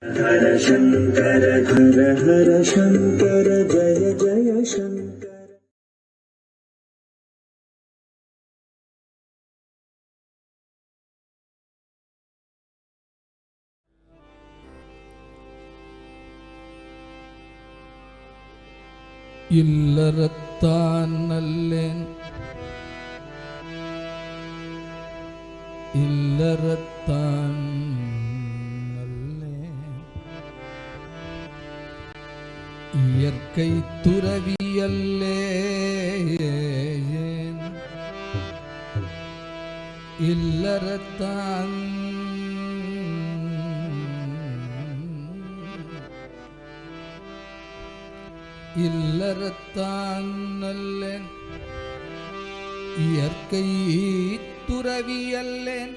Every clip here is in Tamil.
हर शंकर हर हर शंकर जय जय शंकर। இல்லறத்தான் நல்லேன் இல்லறத்தான் நல்லேன் இயற்கை துறவியல்லேன் இல்லறத்தான் இல்லறத்தான் நல்லேன் இயற்கை துறவியல்லேன்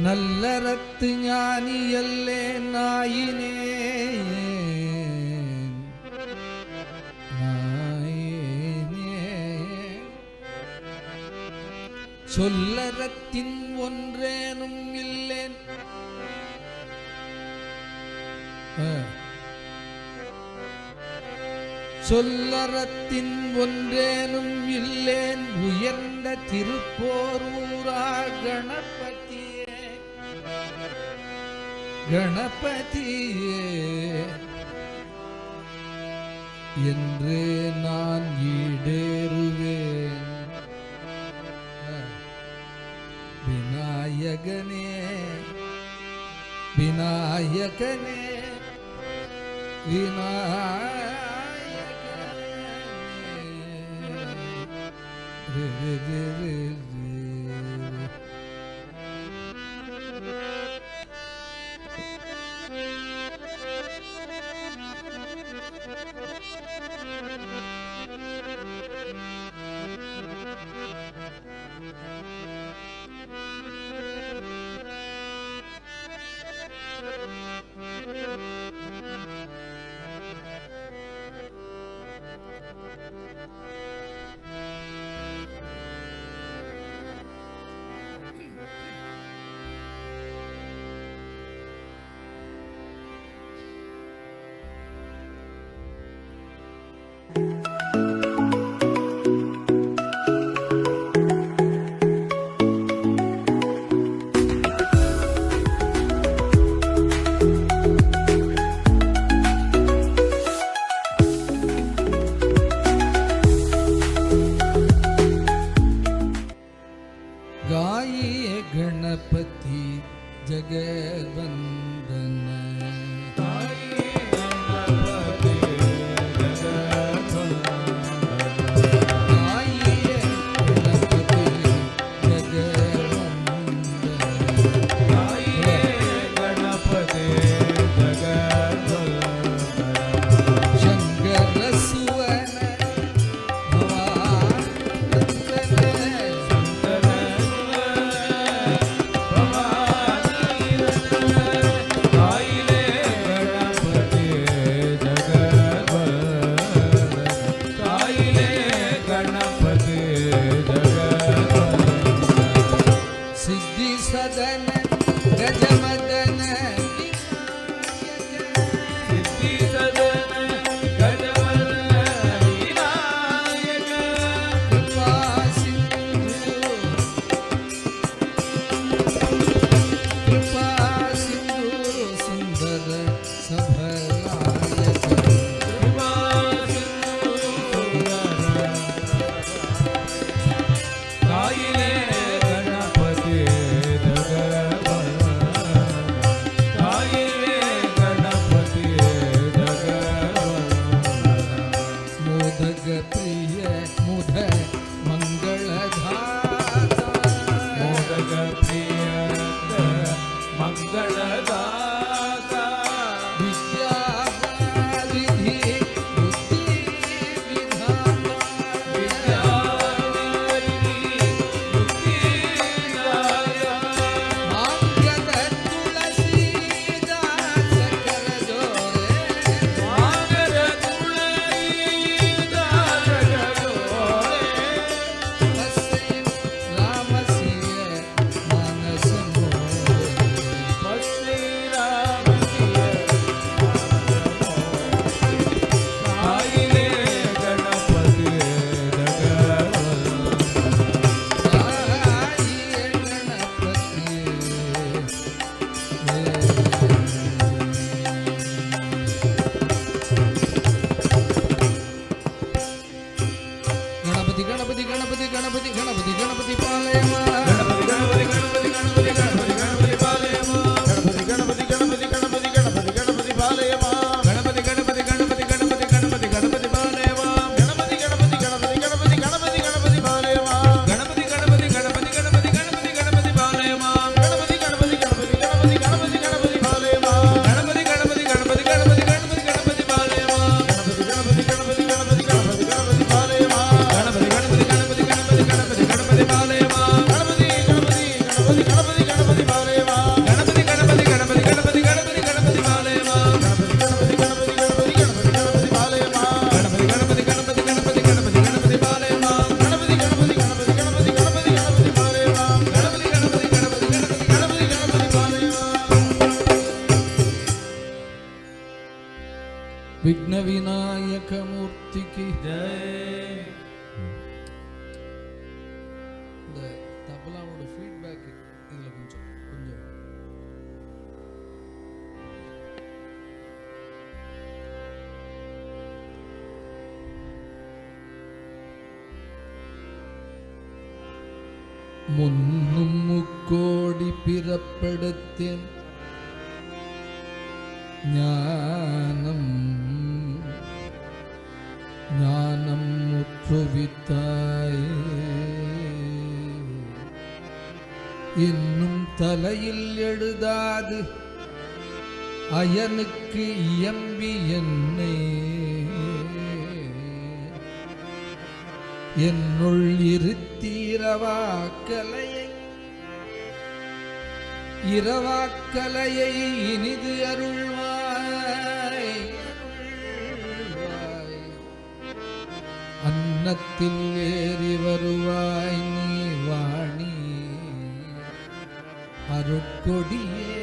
நல்லறத்து ஞானியல்லேன் நாயினேன் சொல்லறத்தின் ஒன்றேனும் இல்லேன் சொல்லறத்தின் ஒன்றேனும் இல்லேன் உயர்ந்த திருப்போரூரா கணபதியே கணபதியே என்று நான் ஈடேறுவேன் விநாயகனே விநாயகனே गाये गणपति जगवंदन விக்ன விநாயக மூர்த்திக்கு ஜெய். இந்த தபலாவோட ஃபீட்பேக் இதில் கொஞ்சம் முன்னும் முக்கோடி பிறப்பெடுத்தேன் ஞானம் ஞானம் முற்றுவித்தாய் இன்னும் தலையில் எழுதாது அயனுக்கு இயம்பி என்னை என்னுள் இருத்தீரவாக்கலையை இரவாக்கலையை இனிது அருள்வாய் அன்னத்தில் ஏறி வருவாய் நீ வாணி அருட்கொடியே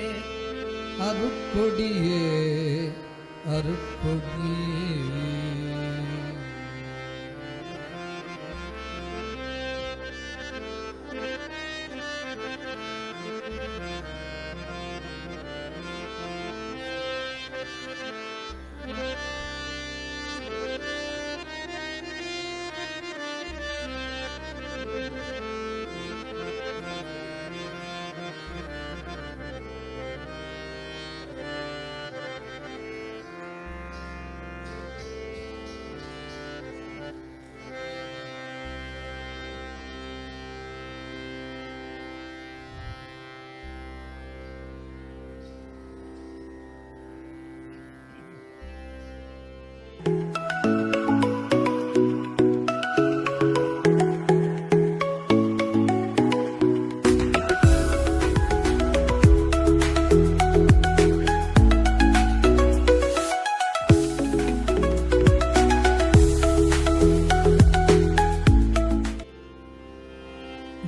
அருட்கொடியே அருட்கொடியே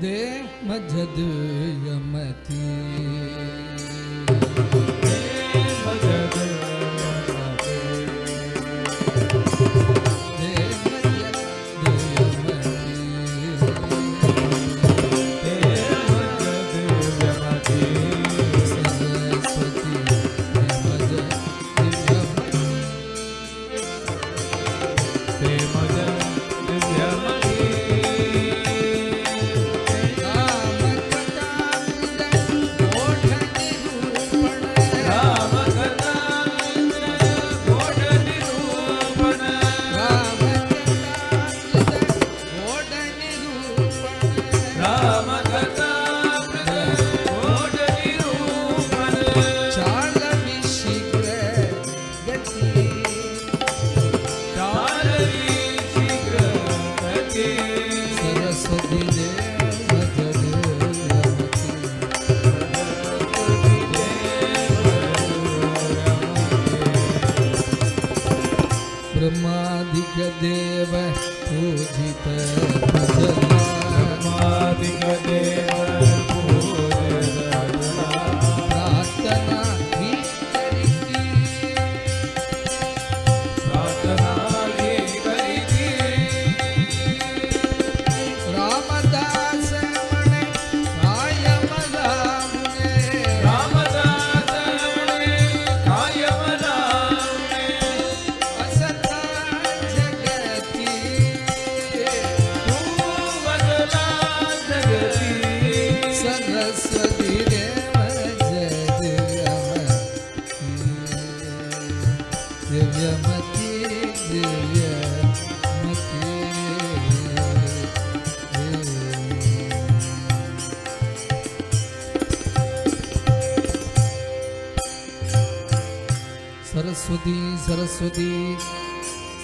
दे मजद यमती ब्रह्मादिक देव पूजित ब्रह्मादिक देव प्रार्थना भी करी रामदास मणे कायम रामने रामदास मणे कायम रामने असता जगती तू बदला जगती सरस्वती देव जय दिव्यमती दिव्यमती सरस्वती सरस्वती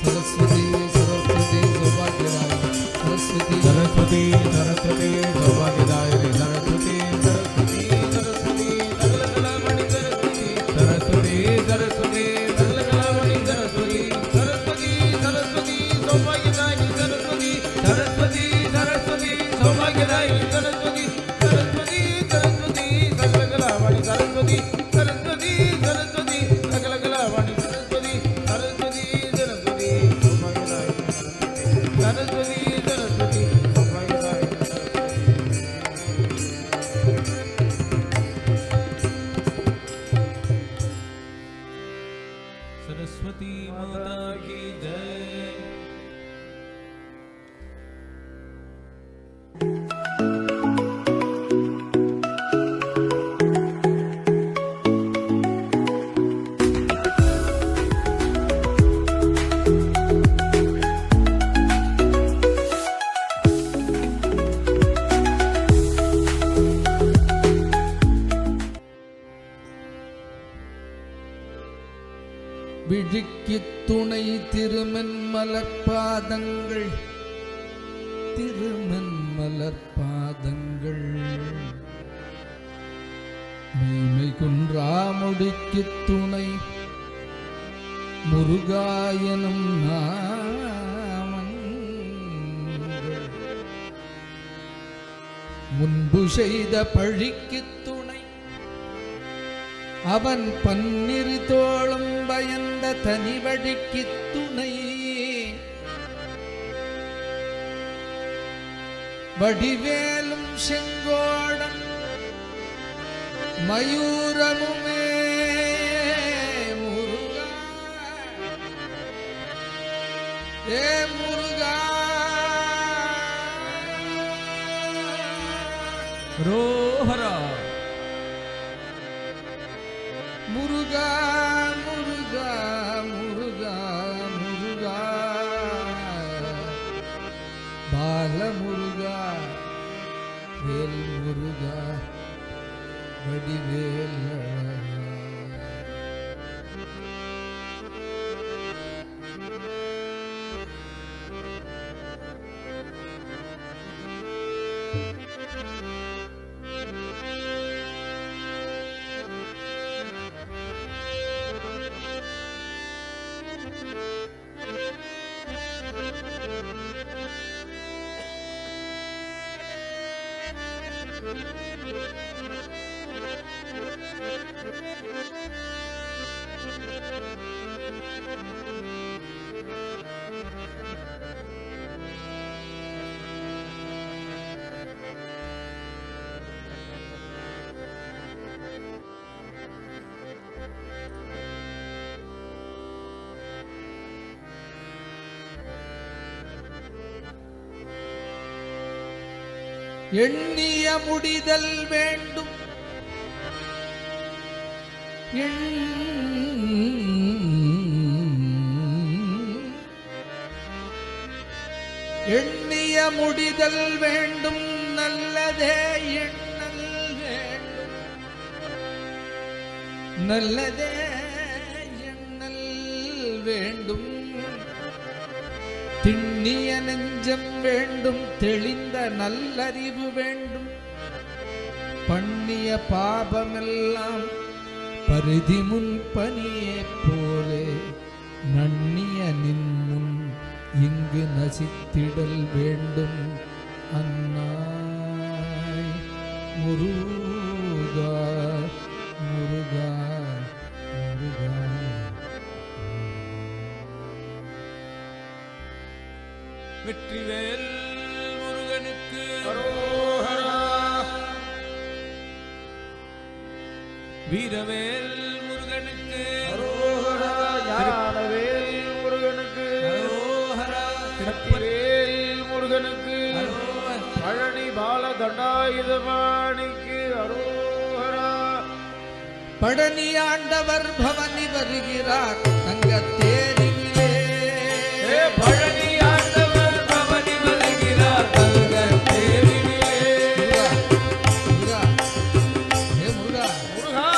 सरस्वती सरस्वती सौभाग्यदायिनी सरस्वती सरस्वती सरस्वती सौभाग्यदायिनी सरस्वती सरस्वती सरस्वती सकलकलामणि सरस्वती सरस्वती सरस्वती सकलकलामणि सरस्वती सरस्वती सरस्वती सौभाग्यदायिनी सरस्वती सरस्वती सरस्वती सौभाग्यदायिनी सरस्वती सरस्वती सरस्वती सकलकलामणि सरस्वती सरस्वती सरस्वती सकलकलामणि सरस्वती सरस्वती सरस्वती माता की जय। விழிக்கு துணை திருமென்மலர்பாதங்கள் திருமென்மலர்பாதங்கள் மெய்மை குன்றாமுடிக்கு துணை முருகாயனும் நாமங்கள் முன்பு செய்த பழிக்கு துணை அவன் பன்னிரு தோளும் பயந்த தனிவழிக்கு துணை வடிவேலும் செங்கோடன் மயூரமுமே முருகா ஏ முருகா रोहरा முருகா முருகா முருகா முருகா பால முருகா வேல் முருகா வடிவேல் எண்ணிய முடிதல் வேண்டும் எண்ணிய முடிதல் வேண்டும் நல்லதே எண்ணல் வேண்டும் நல்லதே எண்ணல் வேண்டும் திண்ணிய நெஞ்சம் வேண்டும் தெளிந்த நல்லறிவு வேண்டும் பண்ணிய பாபமெல்லாம் பரிதி முன் பனியே போலே நன்னிய நின் முன் இங்கு நசித்திடல் வேண்டும் அன்னாய் முருகா முருகா முருகா. வெற்றிவேல் முருகனுக்கு வீரவேல் முருகனுக்கு ஞானவேல் முருகனுக்கு திருப்பவேல் முருகனுக்கு பழனி பால தண்டாயுதபாணிக்கு அரோஹரா. பழனி ஆண்டவர் பவனி வருகிறார் தங்கத்தேரிலே பழனி ஆண்டவர் பவனி வருகிறார் தங்கத்தேரிலே. முருகா ஏ முருகா முருகா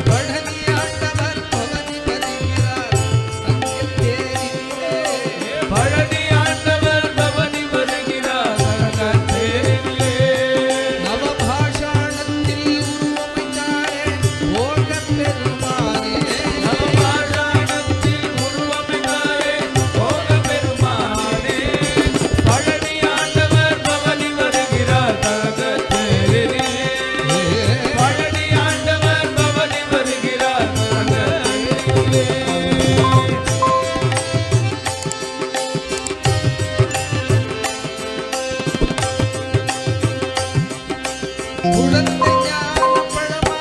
பழனி ஆண்டவர் பவனி வருகிறார் தங்கத்தேரிலே பழனி ஆண்டவர் பவனி வருகிறார் தங்கத்தேரிலே. நவபாஷாணத்தில் உருவமைத்தாரே ஓகப் பெருமானே நவபாஷாணத்தில் உருவமைத்தாரே போக பெருமானே. பழனி ஆண்டவர் பவனி வருகிறார் தங்கத்தேரிலே. பழனி ஆண்டவர் பவனி வருகிறார் தங்கத்தேரிலே. குழந்தை ஞான பழம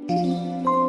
ஆ